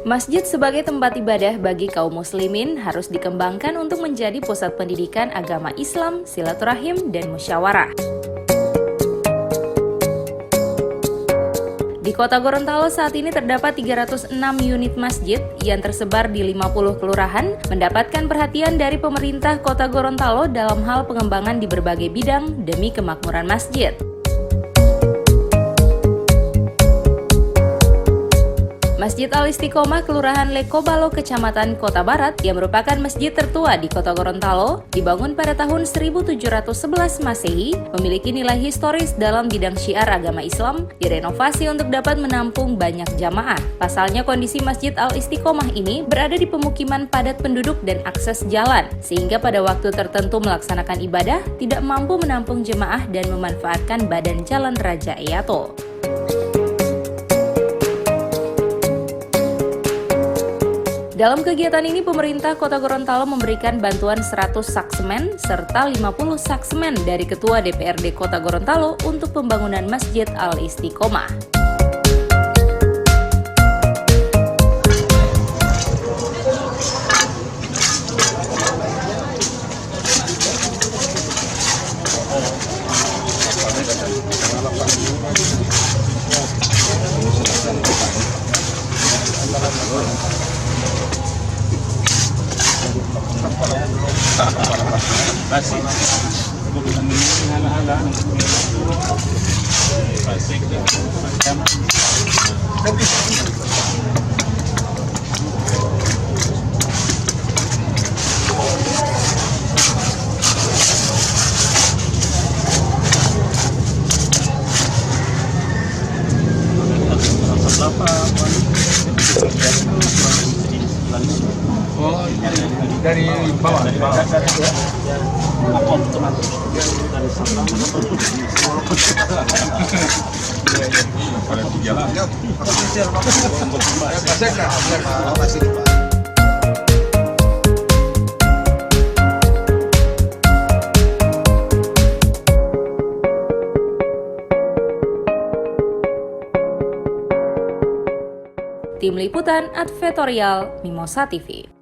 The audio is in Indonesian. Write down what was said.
Masjid sebagai tempat ibadah bagi kaum muslimin harus dikembangkan untuk menjadi pusat pendidikan agama Islam, silaturahim, dan musyawarah. Di Kota Gorontalo saat ini terdapat 306 unit masjid yang tersebar di 50 kelurahan, mendapatkan perhatian dari pemerintah Kota Gorontalo dalam hal pengembangan di berbagai bidang demi kemakmuran masjid. Masjid Al-Istiqomah Kelurahan Lekobalo, Kecamatan Kota Barat, yang merupakan masjid tertua di Kota Gorontalo, dibangun pada tahun 1711 Masehi, memiliki nilai historis dalam bidang syiar agama Islam, direnovasi untuk dapat menampung banyak jamaah. Pasalnya kondisi Masjid Al-Istiqomah ini berada di pemukiman padat penduduk dan akses jalan, sehingga pada waktu tertentu melaksanakan ibadah tidak mampu menampung jemaah dan memanfaatkan badan Jalan Raja Eyato. Dalam kegiatan ini, pemerintah Kota Gorontalo memberikan bantuan 100 sak semen serta 50 sak semen dari Ketua DPRD Kota Gorontalo untuk pembangunan Masjid Al-Istiqomah. Oh, dari bawah. Tim Liputan Advertorial Mimosa TV.